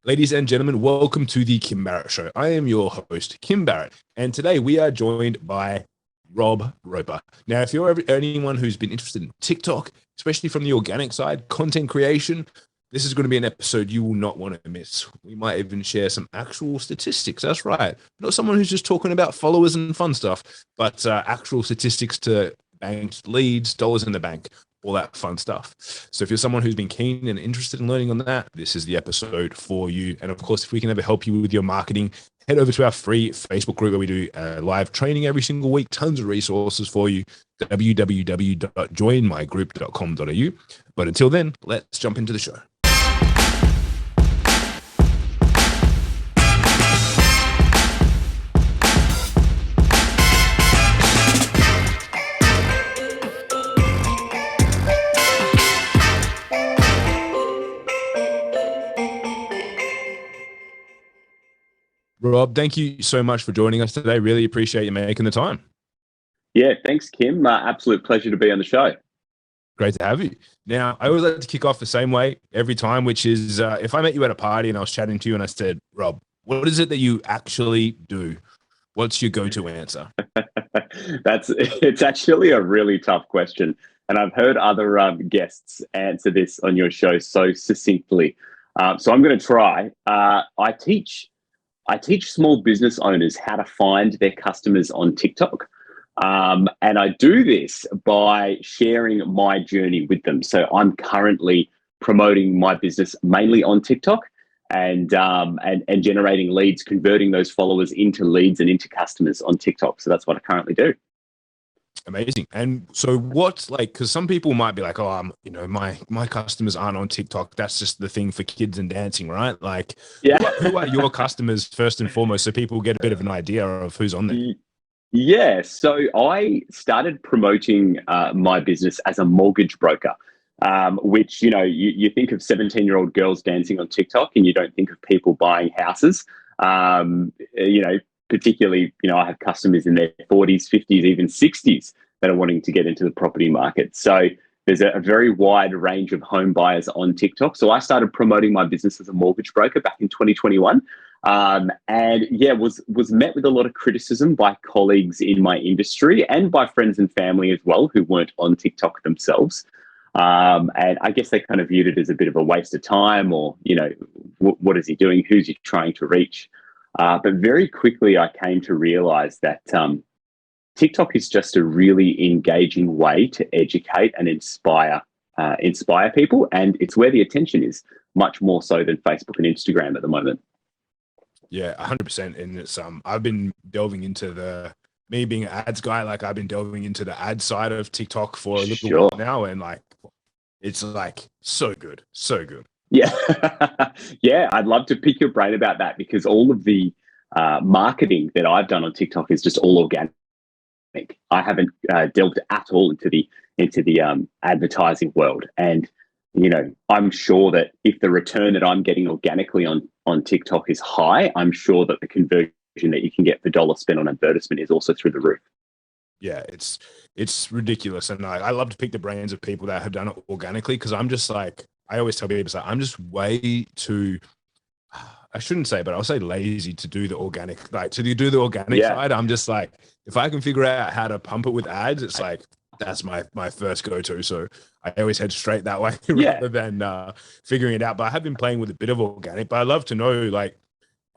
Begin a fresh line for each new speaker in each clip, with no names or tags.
Ladies and gentlemen, welcome to the Kim Barrett Show. I am your host, Kim Barrett, and today we are joined by Rob Roper. Now, if you're anyone who's been interested in TikTok, especially from the organic side, content creation, this is going to be an episode you will not want to miss. We might even share some actual statistics. That's right. Not someone who's just talking about followers and fun stuff, but actual statistics to banked leads, dollars in the bank, all that fun stuff. So if you're someone who's been keen and interested in learning on that, this is the episode for you. And of course, if we can ever help you with your marketing, head over to our free Facebook group where we do live training every single week, tons of resources for you, www.joinmygroup.com.au. But until then, let's jump into the show. Rob, thank you so much for joining us today. Really appreciate you making the time.
Yeah, thanks, Kim. Absolute pleasure to be on the show.
Great to have you. Now, I always like to kick off the same way every time, which is if I met you at a party and I was chatting to you and I said, Rob, what is it that you actually do? What's your go-to answer?
It's actually a really tough question. And I've heard other guests answer this on your show so succinctly. So I'm going to try. I teach small business owners how to find their customers on TikTok. And I do this by sharing my journey with them. So I'm currently promoting my business mainly on TikTok and generating leads, converting those followers into leads and into customers on TikTok. So that's what I currently do.
Amazing. And so what's like, because some people might be like, oh, my customers aren't on TikTok. That's just the thing for kids and dancing, right? Like,
yeah.
who are your customers first and foremost, so people get a bit of an idea of who's on there?
Yeah. So I started promoting my business as a mortgage broker, which, you think of 17-year-old girls dancing on TikTok and you don't think of people buying houses. Particularly, I have customers in their 40s, 50s, even 60s that are wanting to get into the property market. So there's a very wide range of home buyers on TikTok. So I started promoting my business as a mortgage broker back in 2021. Was met with a lot of criticism by colleagues in my industry and by friends and family as well who weren't on TikTok themselves. And I guess they kind of viewed it as a bit of a waste of time or, what is he doing? Who's he trying to reach? But very quickly, I came to realize that TikTok is just a really engaging way to educate and inspire people. And it's where the attention is, much more so than Facebook and Instagram at the moment.
Yeah, 100%. And it's I've been delving into me being an ads guy, like I've been delving into the ad side of TikTok for a little while now. And like, it's like so good, so good.
Yeah. Yeah, I'd love to pick your brain about that because all of the marketing that I've done on TikTok is just all organic. I haven't delved at all into the advertising world. And, I'm sure that if the return that I'm getting organically on TikTok is high, I'm sure that the conversion that you can get per dollar spent on advertisement is also through the roof.
Yeah, it's ridiculous. And I love to pick the brains of people that have done it organically because I'm just like, I always tell people, I'm just way too, I shouldn't say, but I'll say lazy to do the organic, like to do the organic side. I'm just like, if I can figure out how to pump it with ads, it's like, that's my first go-to. So I always head straight that way rather than figuring it out. But I have been playing with a bit of organic, but I'd love to know, like,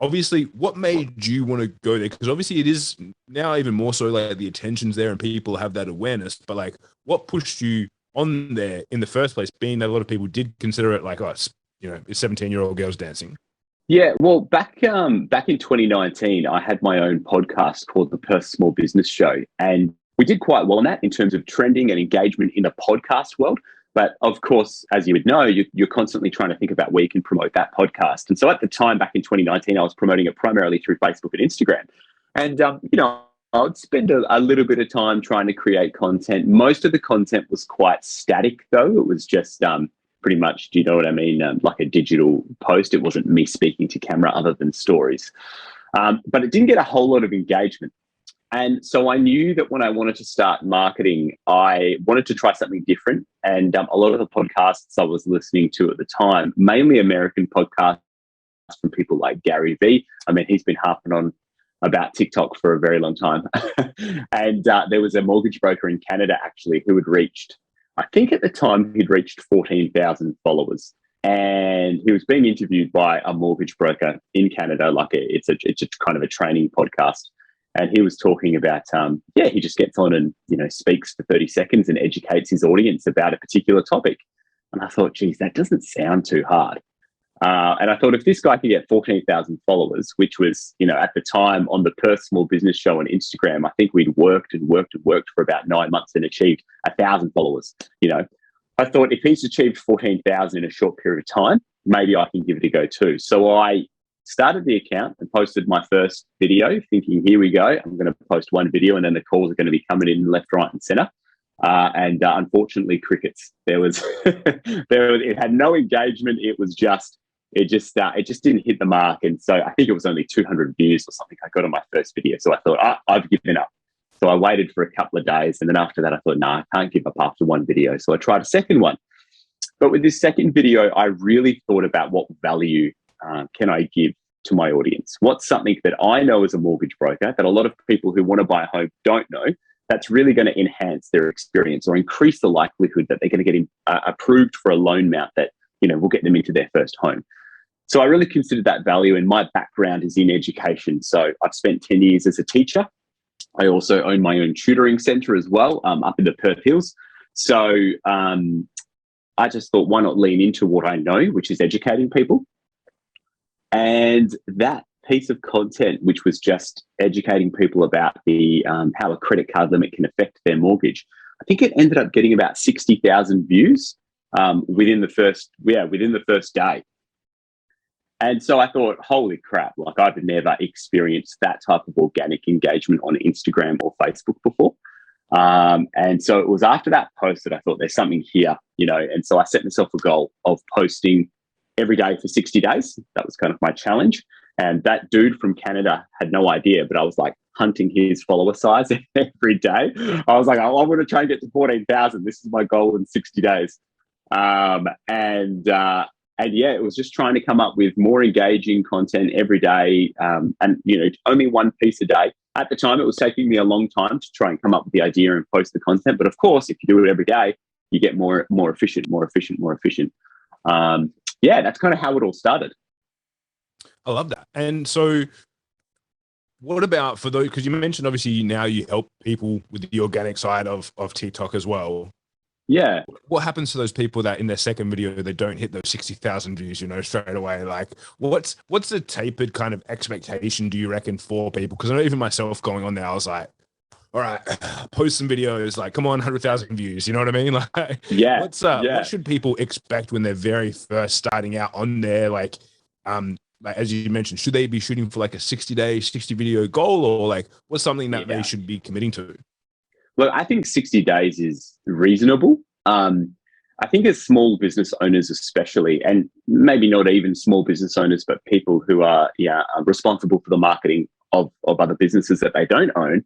obviously what made you want to go there? Because obviously it is now even more so like the attention's there and people have that awareness, but like what pushed you on there in the first place, being that a lot of people did consider it like us, it's 17-year-old girls dancing?
Yeah, well, back in 2019, I had my own podcast called the Perth Small Business Show, and we did quite well in that in terms of trending and engagement in the podcast world. But of course, as you would know, you're constantly trying to think about where you can promote that podcast. And so at the time, back in 2019, I was promoting it primarily through Facebook and Instagram. And, I would spend a little bit of time trying to create content. Most of the content was quite static, though. It was just pretty much, do you know what I mean? Like a digital post. It wasn't me speaking to camera other than stories. But it didn't get a whole lot of engagement. And so I knew that when I wanted to start marketing, I wanted to try something different. And a lot of the podcasts I was listening to at the time, mainly American podcasts from people like Gary Vee. I mean, he's been harping on about TikTok for a very long time. And there was a mortgage broker in Canada, actually, who had reached, I think at the time, he'd reached 14,000 followers. And he was being interviewed by a mortgage broker in Canada, like it's a kind of a training podcast. And he was talking about, he just gets on and, speaks for 30 seconds and educates his audience about a particular topic. And I thought, geez, that doesn't sound too hard. And I thought, if this guy can get 14,000 followers, which was, at the time on the Perth Small Business Show on Instagram, I think we'd worked for about 9 months and achieved 1,000 followers. I thought, if he's achieved 14,000 in a short period of time, maybe I can give it a go too. So I started the account and posted my first video, thinking, here we go. I'm going to post one video and then the calls are going to be coming in left, right, and center. And unfortunately, crickets. It had no engagement. It just didn't hit the mark. And so I think it was only 200 views or something I got on my first video. So I thought, I've given up. So I waited for a couple of days. And then after that, I thought, I can't give up after one video. So I tried a second one. But with this second video, I really thought about what value can I give to my audience? What's something that I know as a mortgage broker that a lot of people who want to buy a home don't know, that's really going to enhance their experience or increase the likelihood that they're going to get approved for a loan amount that, will get them into their first home. So I really considered that value, and my background is in education. So I've spent 10 years as a teacher. I also own my own tutoring centre as well, up in the Perth Hills. So I just thought, why not lean into what I know, which is educating people? And that piece of content, which was just educating people about the how a credit card limit can affect their mortgage, I think it ended up getting about 60,000 views within the first day. And so I thought, holy crap, like I've never experienced that type of organic engagement on Instagram or Facebook before. And so it was after that post that I thought there's something here, and so I set myself a goal of posting every day for 60 days. That was kind of my challenge. And that dude from Canada had no idea, but I was like hunting his follower size every day. I was like, I want to try and get to 14,000. This is my goal in 60 days. And yeah, it was just trying to come up with more engaging content every day. And, only one piece a day. At the time, it was taking me a long time to try and come up with the idea and post the content. But of course, if you do it every day, you get more efficient. That's kind of how it all started.
I love that. And so what about for those, because you mentioned obviously now you help people with the organic side of TikTok as well.
Yeah.
What happens to those people that in their second video, they don't hit those 60,000 views, straight away? Like what's the tapered kind of expectation, do you reckon, for people? Because I know even myself going on there, I was like, all right, post some videos, like, come on, 100,000 views. You know what I mean? Like, what should people expect when they're very first starting out on there? Like, as you mentioned, should they be shooting for like a 60 video goal, or like what's something that they should be committing to?
Look, I think 60 days is reasonable. I think as small business owners, especially, and maybe not even small business owners, but people who are responsible for the marketing of other businesses that they don't own,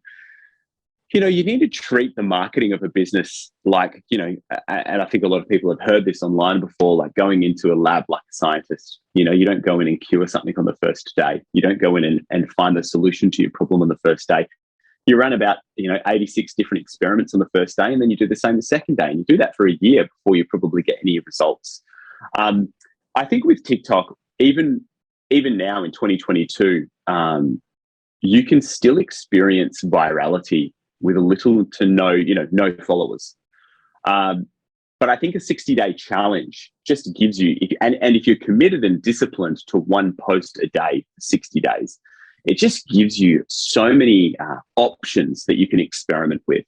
you need to treat the marketing of a business like, and I think a lot of people have heard this online before, like going into a lab like a scientist. You don't go in and cure something on the first day. You don't go in and find the solution to your problem on the first day. You run about, 86 different experiments on the first day, and then you do the same the second day. And you do that for a year before you probably get any results. I think with TikTok, even now in 2022, you can still experience virality with a little to no followers. But I think a 60-day challenge just gives you, and if you're committed and disciplined to one post a day for 60 days, it just gives you so many options that you can experiment with.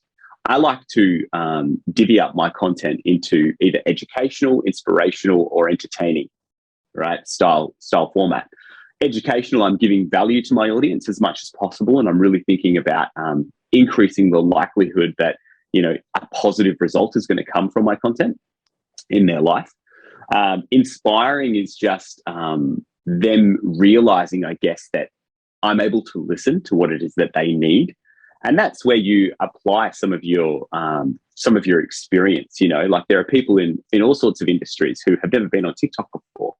I like to divvy up my content into either educational, inspirational, or entertaining, right? Style format. Educational, I'm giving value to my audience as much as possible, and I'm really thinking about increasing the likelihood that a positive result is going to come from my content in their life. Inspiring is just them realizing, I guess, that I'm able to listen to what it is that they need. And that's where you apply some of your experience. Like there are people in all sorts of industries who have never been on TikTok before,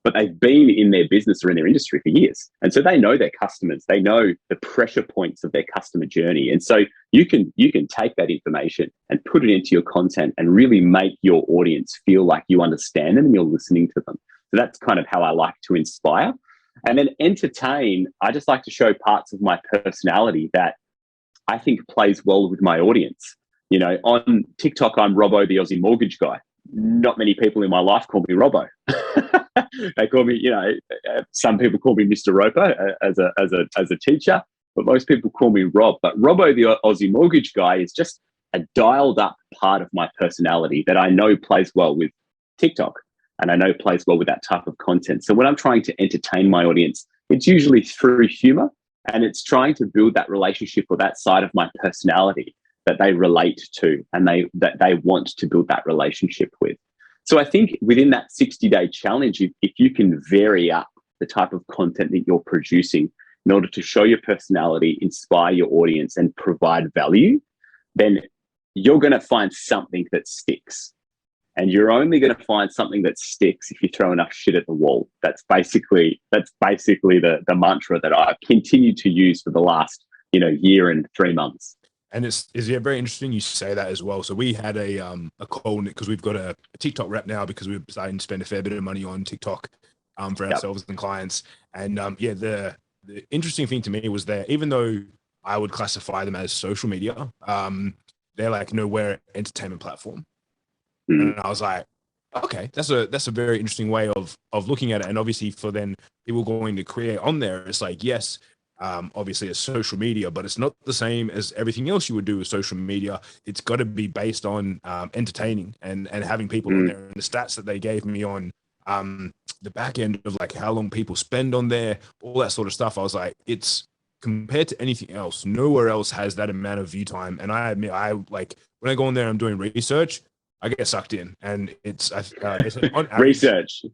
but they've been in their business or in their industry for years. And so they know their customers, they know the pressure points of their customer journey. And so you can take that information and put it into your content and really make your audience feel like you understand them and you're listening to them. So that's kind of how I like to inspire. And then entertain, I just like to show parts of my personality that I think plays well with my audience. You know, on TikTok, I'm Robbo, the Aussie mortgage guy. Not many people in my life call me Robbo. They call me, you know, some people call me Mr. Roper as a teacher, but most people call me Rob. But Robbo, the Aussie mortgage guy, is just a dialed up part of my personality that I know plays well with TikTok, and I know plays well with that type of content. So when I'm trying to entertain my audience, it's usually through humor, and it's trying to build that relationship or that side of my personality that they relate to and that they want to build that relationship with. So I think within that 60-day challenge, if you can vary up the type of content that you're producing in order to show your personality, inspire your audience, and provide value, then you're going to find something that sticks. And you're only going to find something that sticks if you throw enough shit at the wall. That's basically the mantra that I've continued to use for the last year and 3 months.
And it's very interesting you say that as well. So we had a call because we've got a TikTok rep now because we're starting to spend a fair bit of money on TikTok for ourselves and clients. And the interesting thing to me was that even though I would classify them as social media, they're like, no, we're an entertainment platform. And I was like, okay, that's a very interesting way of looking at it. And obviously for then people going to create on there, it's like, yes, obviously it's social media, but it's not the same as everything else you would do with social media. It's got to be based on entertaining and having people on there. And the stats that they gave me on the back end of like how long people spend on there, all that sort of stuff, I was like, it's compared to anything else, nowhere else has that amount of view time. And I admit, I like when I go on there, I'm doing research, I get sucked in, and it's on average,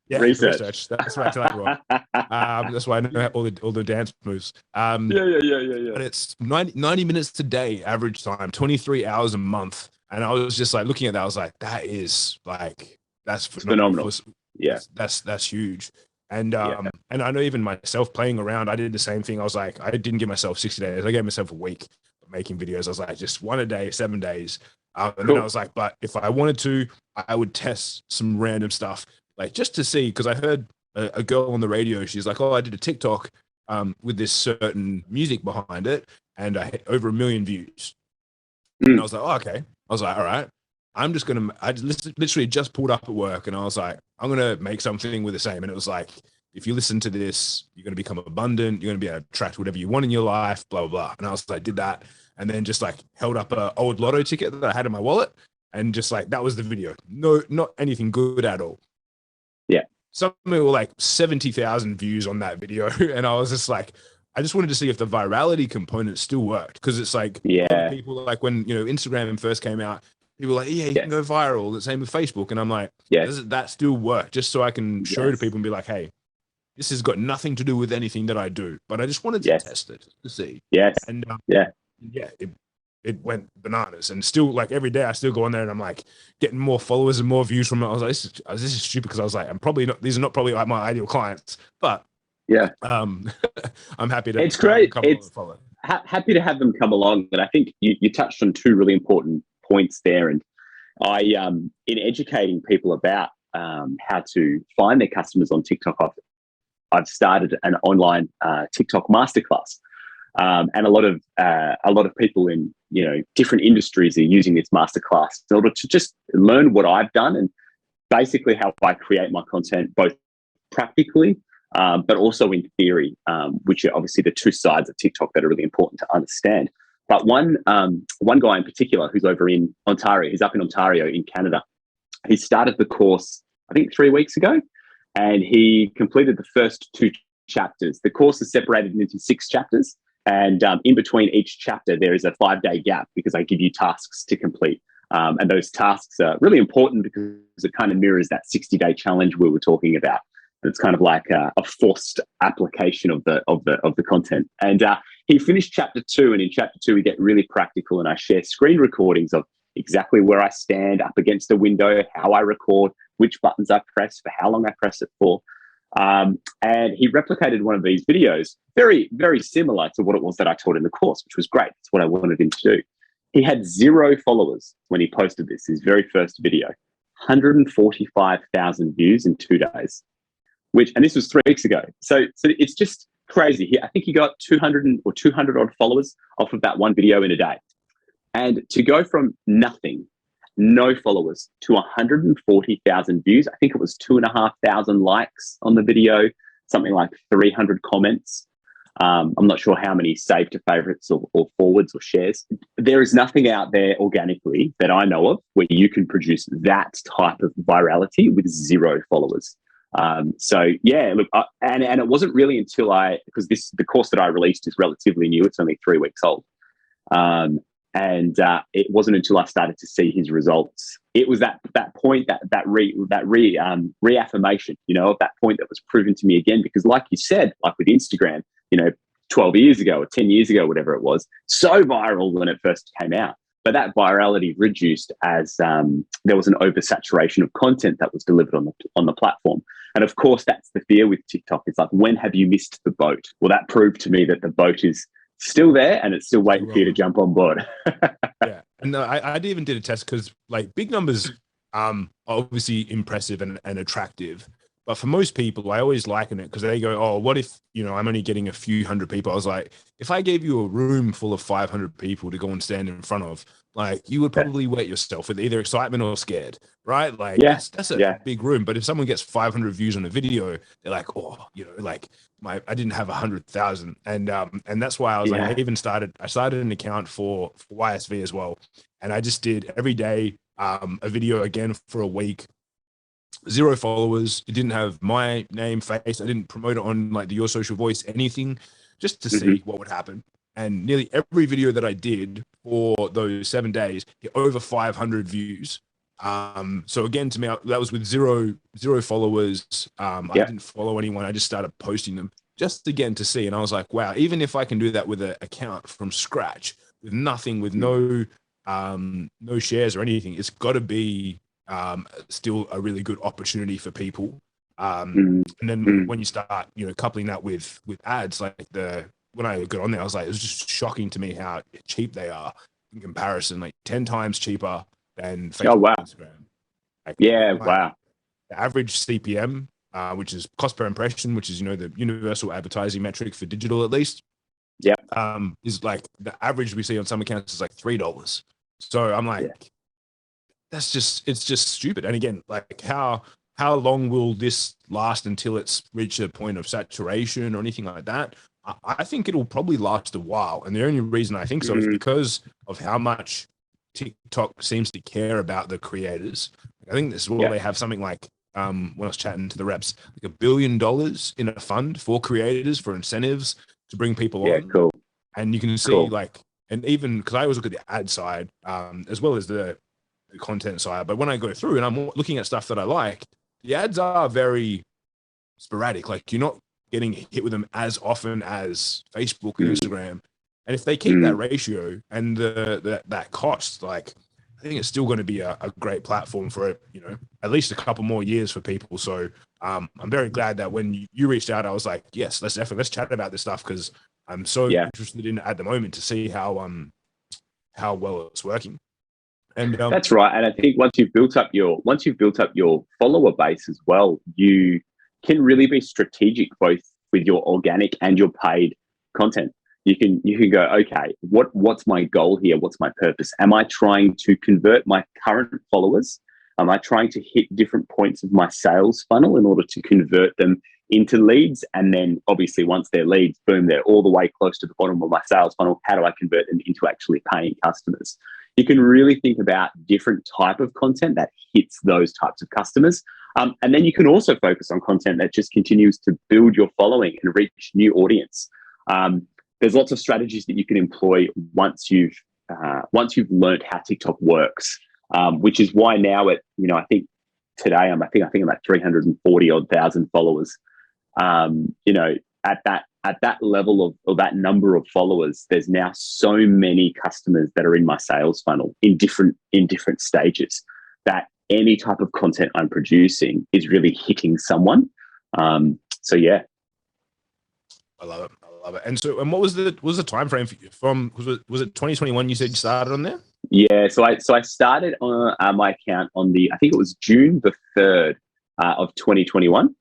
research.
That's why I tell everyone. That's why I know all the dance moves.
Yeah.
But it's 90 minutes a day, average time, 23 hours a month, and I was just like looking at that. I was like, that's phenomenal.
Yeah,
that's huge. And and I know even myself playing around, I did the same thing. I was like, I didn't give myself 60 days. I gave myself a week of making videos. I was like, just one a day, 7 days. And then I was like, but if I wanted to, I would test some random stuff, like just to see, because I heard a girl on the radio, she's like, oh, I did a TikTok with this certain music behind it, and I hit over 1 million views. And I was like, oh, okay. I was like, all right, I literally just pulled up at work, and I was like, I'm going to make something with the same. And it was like, if you listen to this, you're going to become abundant. You're going to be able to attract whatever you want in your life, blah, blah, blah. And I was like, did that. And then just like held up an old lotto ticket that I had in my wallet. And just like, that was the video. No, not anything good at all.
Yeah.
Some were like 70,000 views on that video. And I was just like, I just wanted to see if the virality component still worked. Cause it's like, people like when, Instagram first came out, people were like, yeah, you can go viral. The same with Facebook. And I'm like, does that still work? Just so I can show to people and be like, hey, this has got nothing to do with anything that I do, but I just wanted to test it to see.
Yes.
And it went bananas. And still, like every day, I still go on there and I'm like getting more followers and more views from it. I was like, this is stupid, because I was like, these are not probably like my ideal clients, but I'm happy to.
It's great. It's happy to have them come along. And I think you touched on two really important points there. And I, in educating people about how to find their customers on TikTok, I've started an online TikTok masterclass, and a lot of people in different industries are using this masterclass in order to just learn what I've done and basically how I create my content, both practically, but also in theory, which are obviously the two sides of TikTok that are really important to understand. But one guy in particular who's over in Ontario, he's up in Ontario in Canada. He started the course, I think 3 weeks ago. And he completed the first 2 chapters. The course is separated into 6 chapters. And in between each chapter, there is a 5-day gap because I give you tasks to complete. And those tasks are really important because it kind of mirrors that 60-day challenge we were talking about. It's kind of like a forced application of the content. And he finished chapter 2. And in chapter 2, we get really practical. And I share screen recordings of exactly where I stand up against the window, how I record, which buttons I press, for how long I press it for. And he replicated one of these videos, very, very similar to what it was that I taught in the course, which was great. That's what I wanted him to do. He had 0 followers when he posted this, his very first video, 145,000 views in 2 days, and this was 3 weeks ago. So it's just crazy. I think he got 200 odd followers off of that one video in a day. And to go from nothing, no followers, to 140,000 views, I think it was 2,500 likes on the video, something like 300 comments. I'm not sure how many save to favorites or forwards or shares. There is nothing out there organically that I know of where you can produce that type of virality with 0 followers. So yeah, look, and it wasn't really until because the course that I released is relatively new. It's only 3 weeks old. And it wasn't until I started to see his results. It was that point, that reaffirmation, of that point that was proven to me again. Because like you said, like with Instagram, 12 years ago or 10 years ago, whatever it was, so viral when it first came out. But that virality reduced as there was an oversaturation of content that was delivered on the platform. And of course, that's the fear with TikTok. It's like, when have you missed the boat? Well, that proved to me that the boat is still there and it's still waiting for you to jump on board.
Yeah. And I even did a test because like big numbers are obviously impressive and attractive. But for most people, I always liken it because they go, oh, what if, I'm only getting a few hundred people? I was like, if I gave you a room full of 500 people to go and stand in front of, like, you would probably wet yourself with either excitement or scared, right? Like, that's a big room. But if someone gets 500 views on a video, they're like, oh, like I didn't have 100,000. And that's why I was like, I started an account for YSV as well. And I just did every day a video again for a week. 0 followers. It didn't have my name, face. I didn't promote it on like the Your Social Voice, anything, just to see what would happen. And nearly every video that I did for those 7 days hit over 500 views. So again, to me, that was with zero followers. I didn't follow anyone. I just started posting them just again to see. And I was like, wow, even if I can do that with an account from scratch, with nothing, with no shares or anything, it's got to be still a really good opportunity for people. And then when you start, coupling that with ads, like when I got on there, I was like, it was just shocking to me how cheap they are in comparison, like 10 times cheaper than Facebook and Instagram. Like,
wow.
The average CPM, which is cost per impression, which is, the universal advertising metric for digital, at least.
Yeah.
Is like the average we see on some accounts is like $3. So I'm like, it's just stupid. And again, like how long will this last until it's reached a point of saturation or anything like that? I think it'll probably last a while. And the only reason I think so is because of how much TikTok seems to care about the creators. I think this is where they have something like, when I was chatting to the reps, like $1 billion in a fund for creators for incentives to bring people on.
Yeah, cool.
And you can see and even because I always look at the ad side as well as the content side, but when I go through and I'm looking at stuff that I like, the ads are very sporadic. Like, you're not getting hit with them as often as Facebook and Instagram. And if they keep that ratio and that cost, like, I think it's still going to be a great platform for at least a couple more years for people. So I'm very glad that when you reached out, I was like, yes, let's chat about this stuff, because I'm so interested in it at the moment to see how well it's working. And
that's right. And I think once you've built up your follower base as well, you can really be strategic both with your organic and your paid content. You can go, okay, what's my goal here? What's my purpose? Am I trying to convert my current followers? Am I trying to hit different points of my sales funnel in order to convert them into leads? And then obviously once they're leads, boom, they're all the way close to the bottom of my sales funnel. How do I convert them into actually paying customers? You can really think about different type of content that hits those types of customers. And then you can also focus on content that just continues to build your following and reach new audience. There's lots of strategies that you can employ once you've learned how TikTok works, which is why now I think today I'm at 340 odd thousand followers. At that level of that number of followers, there's now so many customers that are in my sales funnel in different stages, that any type of content I'm producing is really hitting someone. So yeah.
I love it. I love it. And so, and what was the time frame from? Was it 2021? You said you started on there.
Yeah, so I started on my account on I think it was June the 3rd of 2021.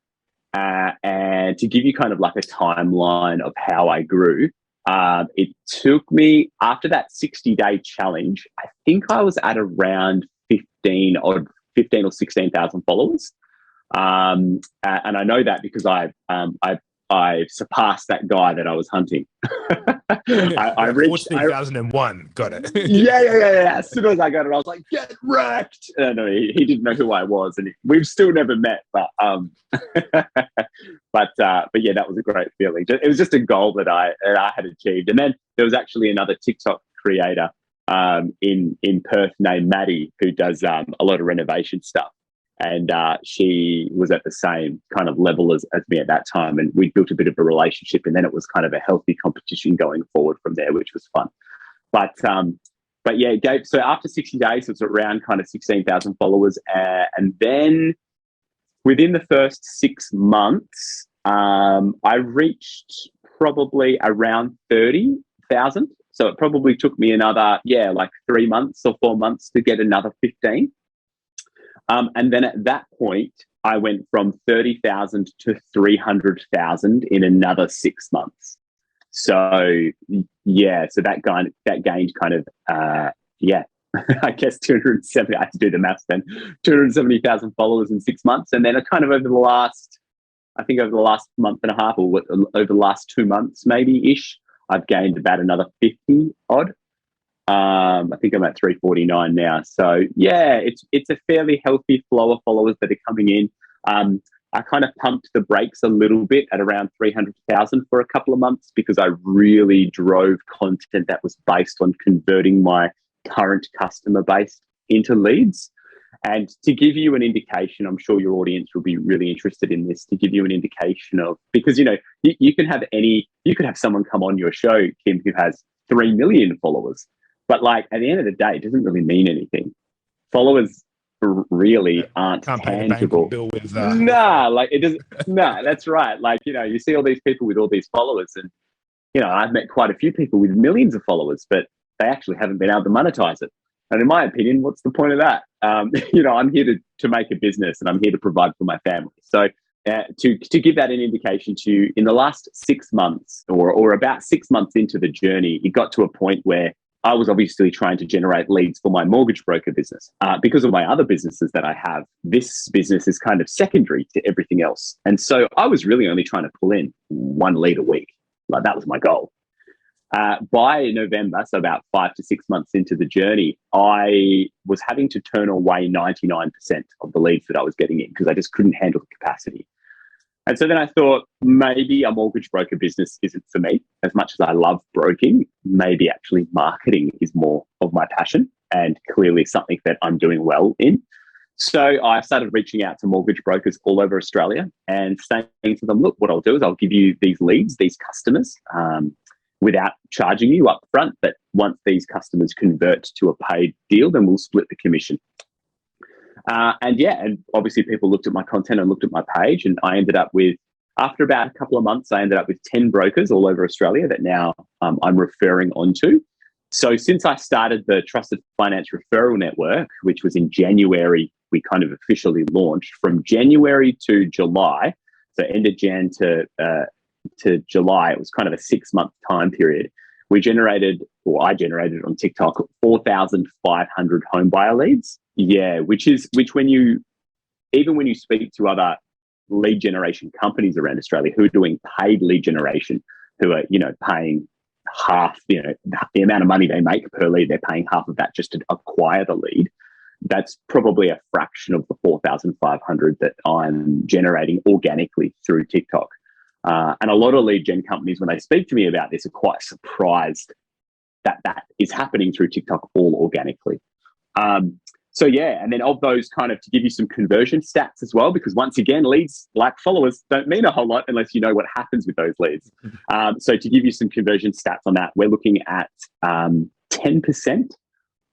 And to give you kind of like a timeline of how I grew, it took me, after that 60-day challenge, I think I was at around 15 or 16,000 followers. And I know that because I surpassed that guy that I was hunting. I reached
14,001. Got it.
yeah. As soon as I got it, I was like, "Get wrecked!" No, he didn't know who I was, and we've still never met. But but yeah, that was a great feeling. It was just a goal that I had achieved. And then there was actually another TikTok creator in Perth named Maddie, who does a lot of renovation stuff. And she was at the same kind of level as me at that time. And we built a bit of a relationship. And then it was kind of a healthy competition going forward from there, which was fun. But yeah, so after 60 days, it was around kind of 16,000 followers. And then within the first 6 months, I reached probably around 30,000. So it probably took me another, like 3 months or 4 months to get another 15. And then at that point, I went from 30,000 to 300,000 in another 6 months. So yeah, so that gained kind of I guess 270. I had to do the maths then. 270,000 followers in 6 months, and then kind of over the last month and a half, or over the last 2 months maybe ish, I've gained about another 50 odd. I think I'm at 349 now. So yeah, it's a fairly healthy flow of followers that are coming in. I kind of pumped the brakes a little bit at around 300,000 for a couple of months because I really drove content that was based on converting my current customer base into leads. And to give you an indication, I'm sure your audience will be really interested in this, to give you an indication of, because, you can have someone come on your show, Kim, who has 3 million followers. But like at the end of the day, it doesn't really mean anything. Followers really aren't tangible. Like it doesn't. No, that's right. Like, you see all these people with all these followers, and I've met quite a few people with millions of followers, but they actually haven't been able to monetize it. And in my opinion, what's the point of that? I'm here to make a business, and I'm here to provide for my family. So to give that an indication to you, in the last 6 months, or about 6 months into the journey, it got to a point where I was obviously trying to generate leads for my mortgage broker business. Because of my other businesses that I have, this business is kind of secondary to everything else. And so I was really only trying to pull in 1 lead a week. Like, that was my goal. By November, so about 5 to 6 months into the journey, I was having to turn away 99% of the leads that I was getting in because I just couldn't handle the capacity. And so then I thought, maybe a mortgage broker business isn't for me. As much as I love broking, maybe actually marketing is more of my passion, and clearly something that I'm doing well in. So I started reaching out to mortgage brokers all over Australia and saying to them, look, what I'll do is I'll give you these leads, these customers, without charging you up front. But once these customers convert to a paid deal, then we'll split the commission. And obviously people looked at my content and looked at my page, and I ended up with, after about a couple of months, I ended up with 10 brokers all over Australia that now I'm referring onto. So since I started the Trusted Finance Referral Network, which was in January, we kind of officially launched. From January to July, so end of Jan to July, it was kind of a 6-month time period. I generated on TikTok 4,500 home buyer leads. Yeah, which when you speak to other lead generation companies around Australia who are doing paid lead generation, who are, paying half, the amount of money they make per lead, they're paying half of that just to acquire the lead. That's probably a fraction of the 4,500 that I'm generating organically through TikTok. And a lot of lead gen companies, when they speak to me about this, are quite surprised that is happening through TikTok all organically. So yeah, and then of those, kind of to give you some conversion stats as well, because once again, leads, like followers, don't mean a whole lot unless you know what happens with those leads. So to give you some conversion stats on that, we're looking at 10%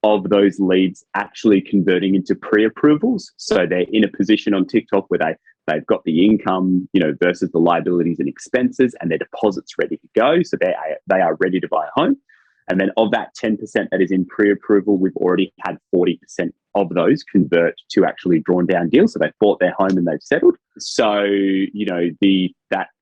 of those leads actually converting into pre-approvals. So they're in a position on TikTok where they They've got the income, versus the liabilities and expenses, and their deposits ready to go. So they are ready to buy a home. And then of that 10% that is in pre-approval, we've already had 40% of those convert to actually drawn down deals. So they've bought their home and they've settled. So,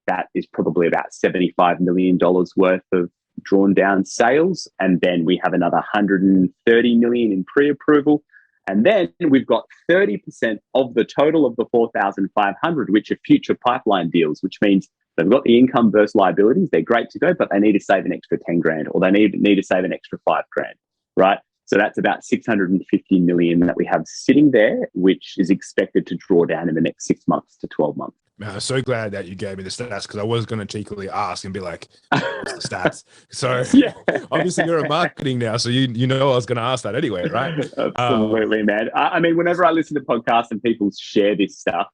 that is probably about $75 million worth of drawn down sales. And then we have another 130 million in pre-approval. And then we've got 30% of the total of the 4,500, which are future pipeline deals, which means they've got the income versus liabilities. They're great to go, but they need to save an extra 10 grand, or they need to save an extra 5 grand, right? So that's about 650 million that we have sitting there, which is expected to draw down in the next 6 months to 12 months.
Man, I'm so glad that you gave me the stats, because I was going to cheekily ask and be like, what's the stats? So
Yeah.
Obviously you're in marketing now, so you know I was going to ask that anyway, right?
Absolutely, man. I mean, whenever I listen to podcasts and people share this stuff,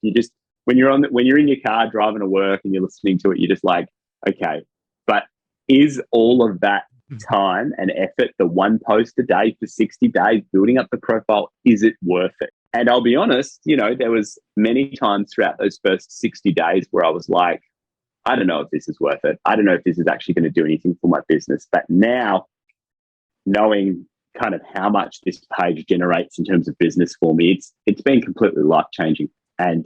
when you're in your car driving to work and you're listening to it, you're just like, okay, but is all of that time and effort, the one post a day for 60 days, building up the profile, is it worth it? And I'll be honest, there was many times throughout those first 60 days where I was like, I don't know if this is worth it. I don't know if this is actually going to do anything for my business. But now, knowing kind of how much this page generates in terms of business for me, it's been completely life-changing. And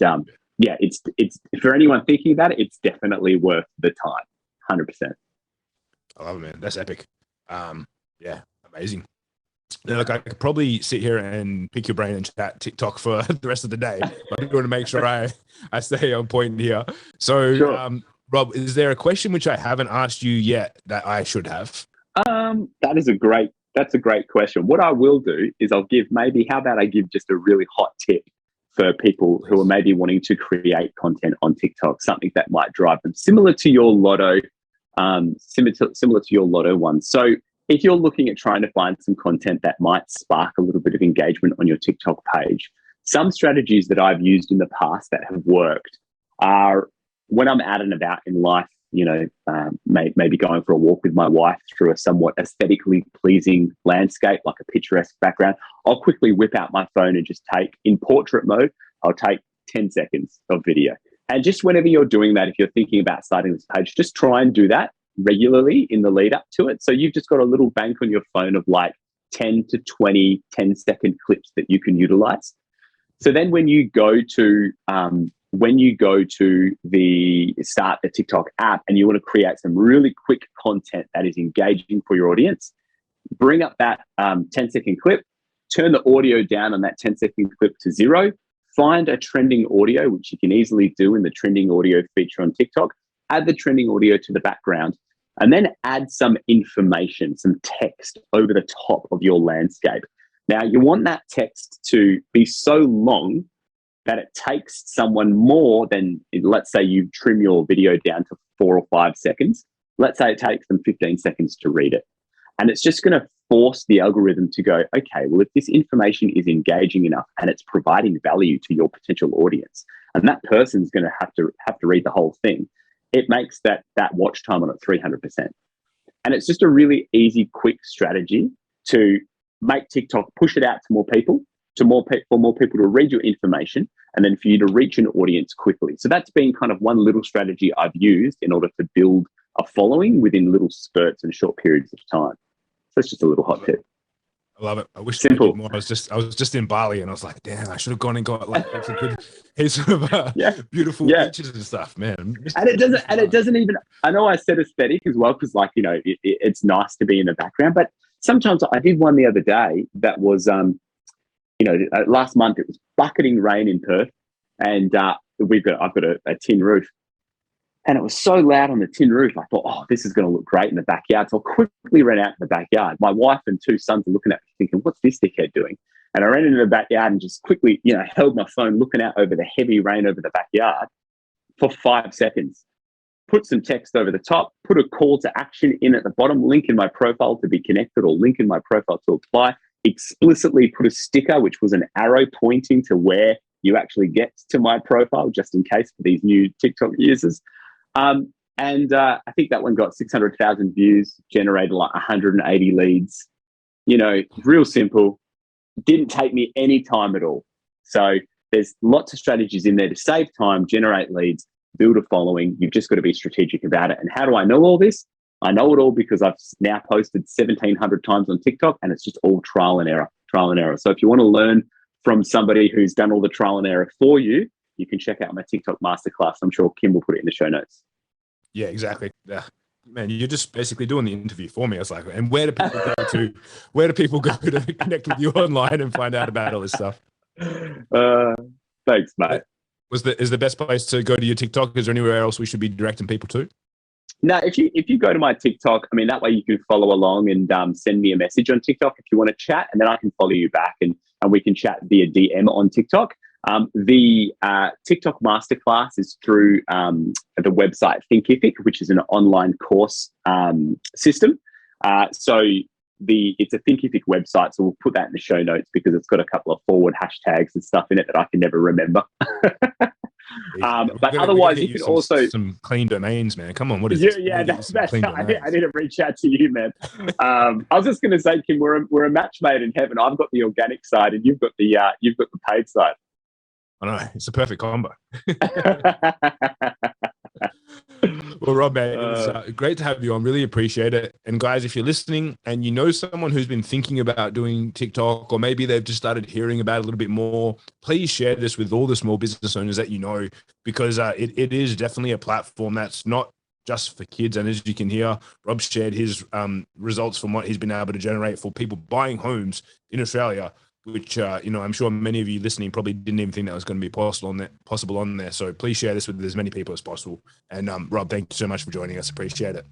it's for anyone thinking about it, it's definitely worth the time, 100%.
I love it, man. That's epic. Amazing. Now, look, I could probably sit here and pick your brain and chat TikTok for the rest of the day, but I do want to make sure I stay on point here. So, sure. Rob, is there a question which I haven't asked you yet that I should have?
That's a great question. What I will do is how about I give just a really hot tip for people who are maybe wanting to create content on TikTok, something that might drive them, similar to your lotto one. So if you're looking at trying to find some content that might spark a little bit of engagement on your TikTok page, some strategies that I've used in the past that have worked are when I'm out and about in life, maybe going for a walk with my wife through a somewhat aesthetically pleasing landscape, like a picturesque background, I'll quickly whip out my phone and just in portrait mode, I'll take 10 seconds of video. And just whenever you're doing that, if you're thinking about starting this page, just try and do that regularly in the lead up to it. So you've just got a little bank on your phone of like 10 to 20 10-second clips that you can utilize. So then when you go to start the TikTok app and you want to create some really quick content that is engaging for your audience, bring up that 10-second clip, turn the audio down on that 10-second clip to 0, find a trending audio, which you can easily do in the trending audio feature on TikTok, add the trending audio to the background, and then add some information, some text over the top of your landscape. Now, you want that text to be so long that it takes someone more than, let's say you trim your video down to 4 or 5 seconds. Let's say it takes them 15 seconds to read it. And it's just going to force the algorithm to go, okay, well, if this information is engaging enough and it's providing value to your potential audience, and that person's going to have to read the whole thing, it makes that watch time on it 300%. And it's just a really easy, quick strategy to make TikTok, push it out to more people, for more people to read your information, and then for you to reach an audience quickly. So that's been kind of one little strategy I've used in order to build a following within little spurts and short periods of time. So it's just a little hot tip.
I love it. I wish
Simple.
I did more. I was just in Bali and I was like, damn, I should have gone and got like a good piece of beautiful beaches and stuff, man.
And it doesn't even, I know I said aesthetic as well, because like, it's nice to be in the background, but sometimes I did one the other day that was, last month it was bucketing rain in Perth, and I've got a tin roof. And it was so loud on the tin roof, I thought, oh, this is going to look great in the backyard. So I quickly ran out to the backyard. My wife and 2 sons are looking at me thinking, what's this dickhead doing? And I ran into the backyard and just quickly, held my phone looking out over the heavy rain over the backyard for 5 seconds. Put some text over the top, put a call to action in at the bottom, link in my profile to be connected or link in my profile to apply, explicitly put a sticker, which was an arrow pointing to where you actually get to my profile, just in case for these new TikTok users. I think that one got 600,000 views, generated like 180 leads. Real simple. Didn't take me any time at all. So There's lots of strategies in there to save time, generate leads, build a following. You've just got to be strategic about it. And how do I know all this? I know it all because I've now posted 1,700 times on TikTok, and it's just all trial and error. So if you want to learn from somebody who's done all the trial and error for you, you can check out my TikTok masterclass. I'm sure Kim will put it in the show notes.
Yeah, exactly. Yeah. Man, you're just basically doing the interview for me. I was like, and where do people go to? Where do people go to connect with you online and find out about all this stuff?
Thanks, mate.
Is the best place to go to your TikTok? Is there anywhere else we should be directing people to?
No, if you go to my TikTok, I mean, that way you can follow along and send me a message on TikTok if you want to chat, and then I can follow you back and we can chat via DM on TikTok. The TikTok masterclass is through the website Thinkific, which is an online course system. So it's a Thinkific website, so we'll put that in the show notes because it's got a couple of forward hashtags and stuff in it that I can never remember. But otherwise, you can also
some clean domains, man. Come on, what is
this? Yeah, that's I need to reach out to you, man. I was just going to say, Kim, we're a match made in heaven. I've got the organic side, and you've got the paid side.
I know, it's a perfect combo. Well, Rob, man, it was great to have you on. Really appreciate it. And guys, if you're listening and you know someone who's been thinking about doing TikTok, or maybe they've just started hearing about it a little bit more, please share this with all the small business owners that you know, because it is definitely a platform that's not just for kids. And as you can hear, Rob shared his results from what he's been able to generate for people buying homes in Australia, which, I'm sure many of you listening probably didn't even think that was going to be possible on there. So please share this with as many people as possible. And Rob, thank you so much for joining us. Appreciate it.